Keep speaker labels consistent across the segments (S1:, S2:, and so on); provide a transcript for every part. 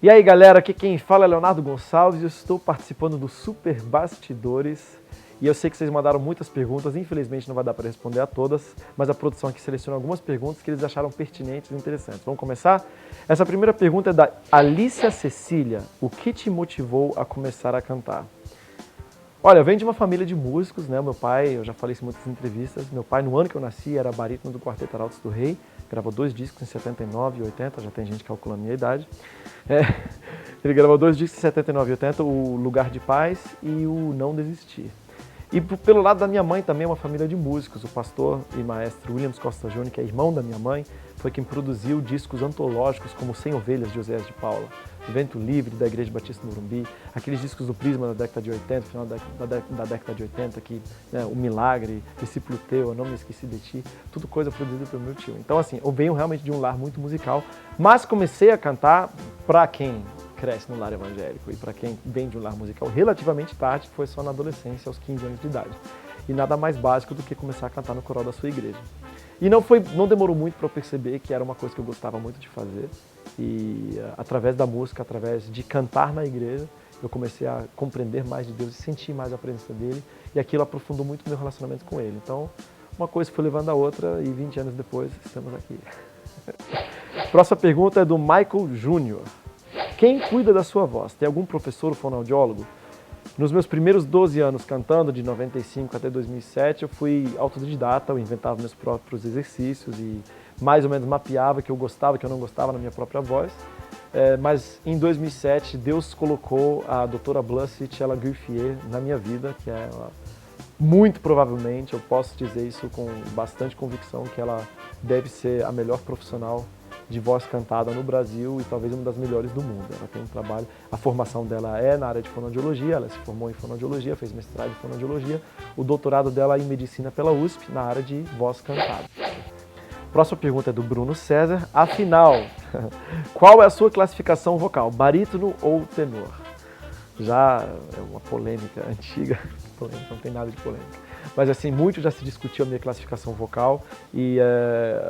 S1: E aí galera, aqui quem fala é Leonardo Gonçalves, eu estou participando do Super Bastidores e eu sei que vocês mandaram muitas perguntas, infelizmente não vai dar para responder a todas, mas a produção aqui selecionou algumas perguntas que eles acharam pertinentes e interessantes. Vamos começar? Essa primeira pergunta é da Alicia Cecília, o que te motivou a começar a cantar? Olha, eu venho de uma família de músicos, né? Meu pai, eu já falei isso em muitas entrevistas, meu pai no ano que eu nasci era barítono do Quarteto Arautos do Rei, gravou 2 discos em 79 e 80, já tem gente calculando a minha idade. Ele gravou 2 discos em 79 e 80, o Lugar de Paz e o Não Desistir. E pelo lado da minha mãe também é uma família de músicos, o pastor e maestro Williams Costa Júnior, que é irmão da minha mãe, foi quem produziu discos antológicos como 100 Ovelhas de Oséias de Paula, Vento Livre da Igreja Batista Morumbi, aqueles discos do Prisma da década de 80, final da década de 80, que, né, O Milagre, Discípulo Teu, Eu Não Me Esqueci de Ti, tudo coisa produzida pelo meu tio. Então assim, eu venho realmente de um lar muito musical, mas comecei a cantar para quem cresce no lar evangélico e para quem vem de um lar musical relativamente tarde, foi só na adolescência, aos 15 anos de idade. E nada mais básico do que começar a cantar no coral da sua igreja. E não demorou muito para eu perceber que era uma coisa que eu gostava muito de fazer. E através da música, através de cantar na igreja, eu comecei a compreender mais de Deus e sentir mais a presença dele. E aquilo aprofundou muito o meu relacionamento com ele. Então, uma coisa foi levando a outra e 20 anos depois estamos aqui. Próxima pergunta é do Michael Júnior. Quem cuida da sua voz? Tem algum professor ou fonoaudiólogo? Nos meus primeiros 12 anos cantando, de 95 até 2007, eu fui autodidata, eu inventava meus próprios exercícios e mais ou menos mapeava o que eu gostava, o que eu não gostava na minha própria voz. Mas em 2007, Deus colocou a doutora Blanche Griffier na minha vida, que é muito provavelmente, eu posso dizer isso com bastante convicção, que ela deve ser a melhor profissional de voz cantada no Brasil e talvez uma das melhores do mundo. Ela tem um trabalho, a formação dela é na área de fonoaudiologia, ela se formou em fonoaudiologia, fez mestrado em fonoaudiologia, o doutorado dela é em medicina pela USP, na área de voz cantada. Próxima pergunta é do Bruno César. Afinal, qual é a sua classificação vocal, barítono ou tenor? Já é uma polêmica antiga, polêmica, não tem nada de polêmica. Mas assim, muito já se discutiu a minha classificação vocal e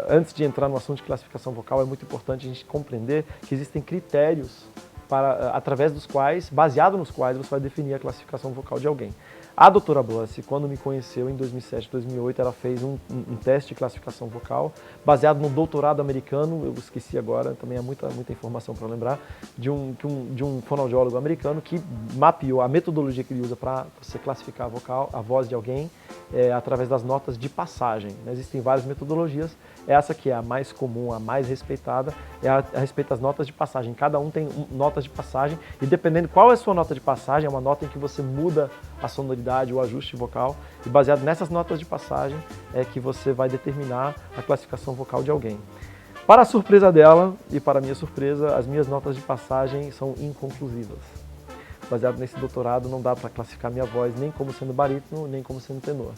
S1: antes de entrar no assunto de classificação vocal é muito importante a gente compreender que existem critérios através dos quais, baseado nos quais você vai definir a classificação vocal de alguém. A doutora Blanche, quando me conheceu em 2007, 2008, ela fez um teste de classificação vocal baseado no doutorado americano, eu esqueci agora, também é muita informação para lembrar, de um fonoaudiólogo americano que mapeou a metodologia que ele usa para você classificar a voz de alguém através das notas de passagem. Existem várias metodologias, essa que é a mais comum, a mais respeitada, é a respeito das notas de passagem. Cada um tem notas de passagem e dependendo qual é a sua nota de passagem, é uma nota em que você muda a sonoridade, o ajuste vocal, e baseado nessas notas de passagem é que você vai determinar a classificação vocal de alguém. Para a surpresa dela e para a minha surpresa, as minhas notas de passagem são inconclusivas. Baseado nesse doutorado, não dá para classificar minha voz nem como sendo barítono, nem como sendo tenor.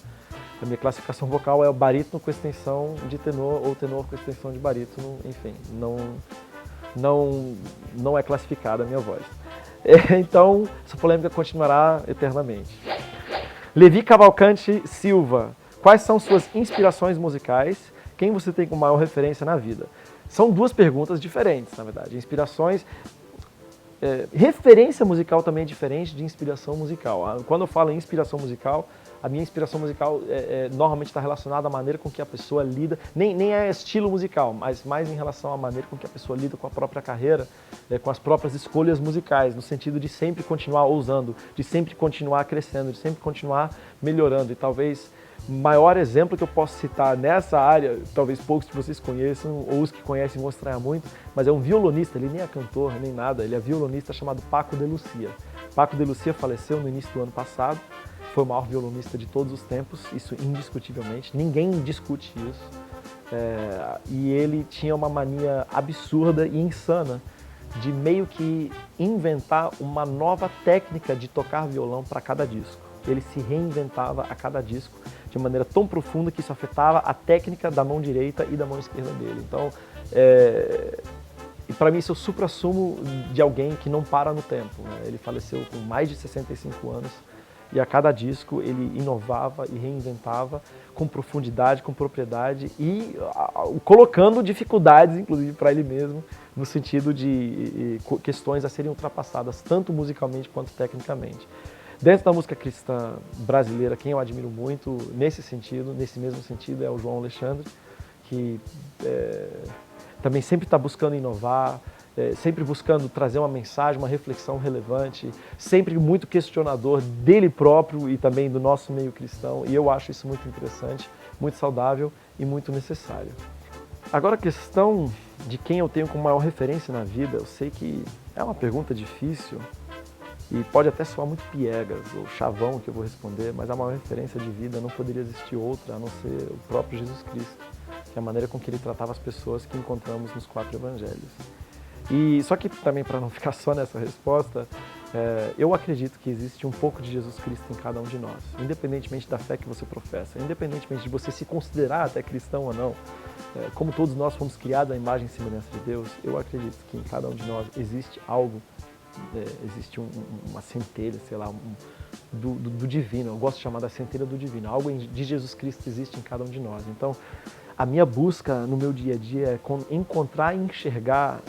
S1: A minha classificação vocal é o barítono com extensão de tenor ou tenor com extensão de barítono, enfim, não é classificada a minha voz. Então, essa polêmica continuará eternamente. Levi Cavalcante Silva, quais são suas inspirações musicais? Quem você tem como maior referência na vida? São duas perguntas diferentes, na verdade. Inspirações... referência musical também é diferente de inspiração musical. Quando eu falo em inspiração musical, a minha inspiração musical normalmente está relacionada à maneira com que a pessoa lida, nem é estilo musical, mas mais em relação à maneira com que a pessoa lida com a própria carreira, com as próprias escolhas musicais, no sentido de sempre continuar ousando, de sempre continuar crescendo, de sempre continuar melhorando. E talvez o maior exemplo que eu posso citar nessa área, talvez poucos de vocês conheçam, ou os que conhecem vão estranhar muito, mas é um violonista, ele nem é cantor, nem nada, ele é violonista chamado Paco de Lucia. Paco de Lucia faleceu no início do ano passado, foi o maior violonista de todos os tempos, isso indiscutivelmente, ninguém discute isso. E ele tinha uma mania absurda e insana de meio que inventar uma nova técnica de tocar violão para cada disco. Ele se reinventava a cada disco de maneira tão profunda que isso afetava a técnica da mão direita e da mão esquerda dele. Então, para mim isso é o suprassumo de alguém que não para no tempo, né? Ele faleceu com mais de 65 anos e a cada disco ele inovava e reinventava com profundidade, com propriedade e colocando dificuldades, inclusive, para ele mesmo, no sentido de questões a serem ultrapassadas, tanto musicalmente quanto tecnicamente. Dentro da música cristã brasileira, quem eu admiro muito nesse mesmo sentido, é o João Alexandre, que também sempre está buscando inovar, sempre buscando trazer uma mensagem, uma reflexão relevante, sempre muito questionador dele próprio e também do nosso meio cristão, e eu acho isso muito interessante, muito saudável e muito necessário. Agora, a questão de quem eu tenho como maior referência na vida, eu sei que é uma pergunta difícil e pode até soar muito piegas ou chavão que eu vou responder, mas a maior referência de vida não poderia existir outra a não ser o próprio Jesus Cristo, que é a maneira com que ele tratava as pessoas que encontramos nos 4 evangelhos. E só que também, para não ficar só nessa resposta, eu acredito que existe um pouco de Jesus Cristo em cada um de nós, independentemente da fé que você professa, independentemente de você se considerar até cristão ou não. Como todos nós fomos criados à imagem e semelhança de Deus, eu acredito que em cada um de nós existe algo, existe uma centelha, sei lá, do divino. Eu gosto de chamar da centelha do divino. Algo de Jesus Cristo existe em cada um de nós. Então, a minha busca no meu dia a dia é encontrar e enxergar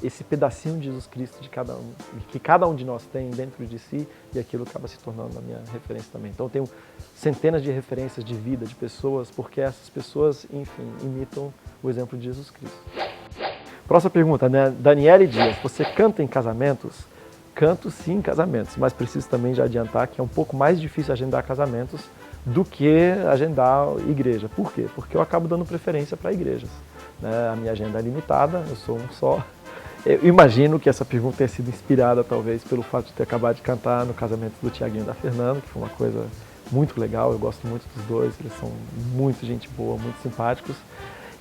S1: esse pedacinho de Jesus Cristo que cada um de nós tem dentro de si, e aquilo acaba se tornando a minha referência também. Então eu tenho centenas de referências de vida, de pessoas, porque essas pessoas, enfim, imitam o exemplo de Jesus Cristo. Próxima pergunta, né? Daniele Dias, você canta em casamentos? Canto sim em casamentos, mas preciso também já adiantar que é um pouco mais difícil agendar casamentos do que agendar igreja. Por quê? Porque eu acabo dando preferência para igrejas, né? A minha agenda é limitada, eu sou um só. Eu imagino que essa pergunta tenha sido inspirada, talvez, pelo fato de ter acabado de cantar no casamento do Tiaguinho e da Fernanda, que foi uma coisa muito legal, eu gosto muito dos dois, eles são muito gente boa, muito simpáticos.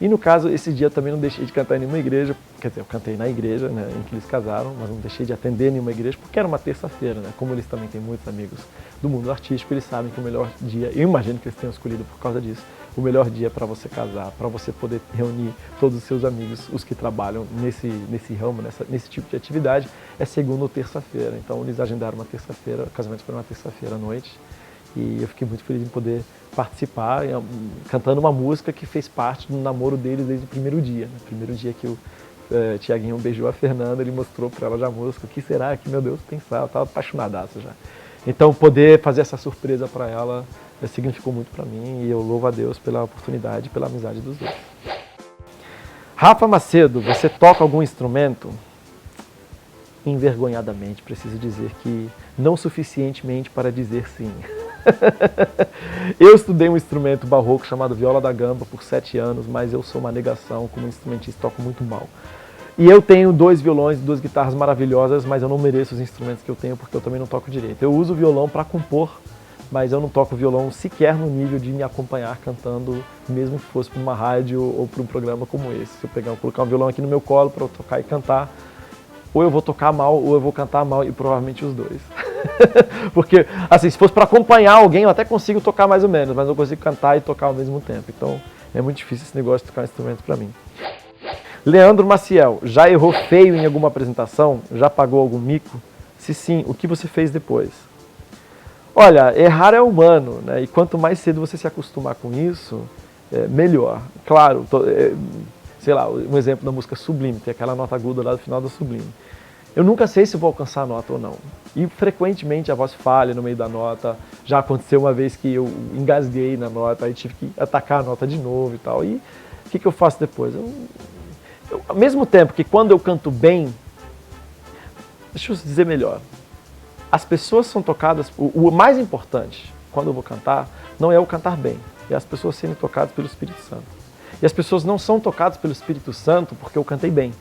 S1: E no caso, esse dia eu também não deixei de cantar em nenhuma igreja, quer dizer, eu cantei na igreja, né, em que eles casaram, mas não deixei de atender nenhuma igreja, porque era uma terça-feira, né? Como eles também têm muitos amigos do mundo artístico, eles sabem que o melhor dia, eu imagino que eles tenham escolhido por causa disso, o melhor dia para você casar, para você poder reunir todos os seus amigos, os que trabalham nesse ramo, nesse tipo de atividade, é segunda ou terça-feira. Então eles agendaram uma terça-feira, o casamento foi uma terça-feira à noite, e eu fiquei muito feliz em poder participar, cantando uma música que fez parte do namoro deles desde o primeiro dia. No primeiro dia que o Tiaguinho beijou a Fernanda, ele mostrou para ela já a música, o que será que, meu Deus, pensar, ela estava apaixonadaça já. Então poder fazer essa surpresa para ela significou muito para mim, e eu louvo a Deus pela oportunidade e pela amizade dos dois. Rafa Macedo, você toca algum instrumento? Envergonhadamente, preciso dizer que não suficientemente para dizer sim. Eu estudei um instrumento barroco chamado viola da gamba por 7 anos, mas eu sou uma negação, como instrumentista toco muito mal. E eu tenho 2 violões e 2 guitarras maravilhosas, mas eu não mereço os instrumentos que eu tenho porque eu também não toco direito. Eu uso o violão para compor, mas eu não toco violão sequer no nível de me acompanhar cantando, mesmo que fosse para uma rádio ou para um programa como esse. Se eu colocar um violão aqui no meu colo para eu tocar e cantar, ou eu vou tocar mal ou eu vou cantar mal, e provavelmente os dois. Porque, assim, se fosse para acompanhar alguém, eu até consigo tocar mais ou menos, mas não consigo cantar e tocar ao mesmo tempo. Então, é muito difícil esse negócio de tocar instrumento para mim. Leandro Maciel, já errou feio em alguma apresentação? Já pagou algum mico? Se sim, o que você fez depois? Olha, errar é humano, né? E quanto mais cedo você se acostumar com isso, melhor. Claro, sei lá, um exemplo da música Sublime, tem aquela nota aguda lá do final da Sublime. Eu nunca sei se vou alcançar a nota ou não. E frequentemente a voz falha no meio da nota. Já aconteceu uma vez que eu engasguei na nota, aí tive que atacar a nota de novo e tal. E o que eu faço depois? Ao mesmo tempo que quando eu canto bem, deixa eu dizer melhor, as pessoas são tocadas, o mais importante quando eu vou cantar, não é o cantar bem, é as pessoas serem tocadas pelo Espírito Santo. E as pessoas não são tocadas pelo Espírito Santo porque eu cantei bem.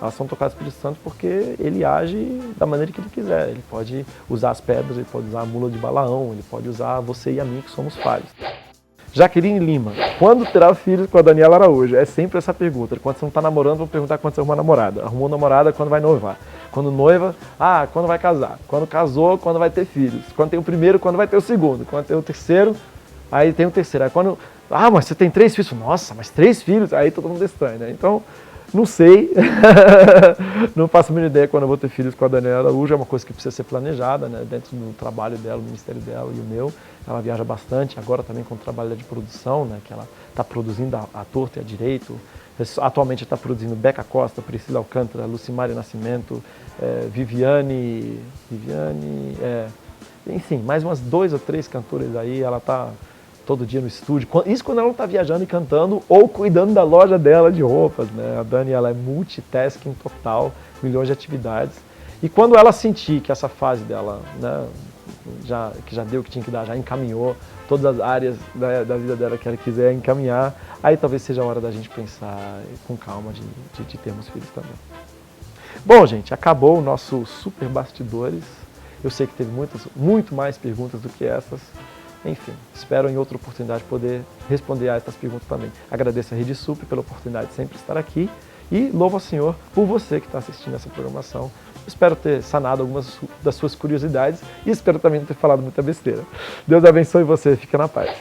S1: Elas são tocadas pelo Espírito Santo porque ele age da maneira que ele quiser. Ele pode usar as pedras, ele pode usar a mula de Balaão, ele pode usar você e a mim que somos falhos. Jaqueline Lima, quando terá filhos com a Daniela Araújo? É sempre essa pergunta. Quando você não está namorando, vou perguntar quando você arrumou namorada. Arrumou namorada, quando vai noivar. Quando noiva, quando vai casar. Quando casou, quando vai ter filhos. Quando tem o primeiro, quando vai ter o segundo. Quando tem o terceiro, aí tem o terceiro. Aí quando, mas você tem 3 filhos. Nossa, mas 3 filhos? Aí todo mundo estranha, né? Então, não sei. Não faço a mínima ideia quando eu vou ter filhos com a Daniela Araújo. É uma coisa que precisa ser planejada, né? Dentro do trabalho dela, do ministério dela e o meu. ela viaja bastante, agora também com o trabalho de produção, né, que ela está produzindo a torta e a direito. Atualmente está produzindo Beca Costa, Priscila Alcântara, Lucimari Nascimento, Viviane, enfim, mais umas 2 ou 3 cantores aí, ela está todo dia no estúdio. Isso quando ela não está viajando e cantando ou cuidando da loja dela de roupas, né? A Dani, ela é multitasking total, milhões de atividades. E quando ela sentir que essa fase dela, né, que já deu o que tinha que dar, já encaminhou todas as áreas da vida dela que ela quiser encaminhar, aí talvez seja a hora da gente pensar com calma de termos filhos também. Bom, gente, acabou o nosso Super Bastidores. Eu sei que teve muito mais perguntas do que essas. Enfim, espero em outra oportunidade poder responder a essas perguntas também. Agradeço a Rede Super pela oportunidade de sempre estar aqui e louvo ao Senhor por você que está assistindo essa programação. Espero ter sanado algumas das suas curiosidades e espero também não ter falado muita besteira. Deus abençoe você, fica na paz.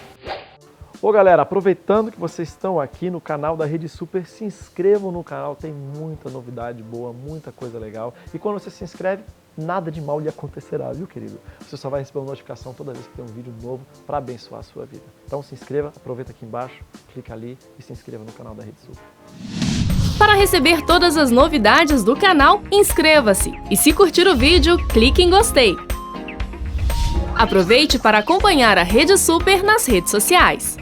S1: Ô galera, aproveitando que vocês estão aqui no canal da Rede Super, se inscrevam no canal, tem muita novidade boa, muita coisa legal. E quando você se inscreve, nada de mal lhe acontecerá, viu, querido? Você só vai receber uma notificação toda vez que tem um vídeo novo para abençoar a sua vida. Então se inscreva, aproveita aqui embaixo, clica ali e se inscreva no canal da Rede Super.
S2: Para receber todas as novidades do canal, inscreva-se. E se curtir o vídeo, clique em gostei. Aproveite para acompanhar a Rede Super nas redes sociais.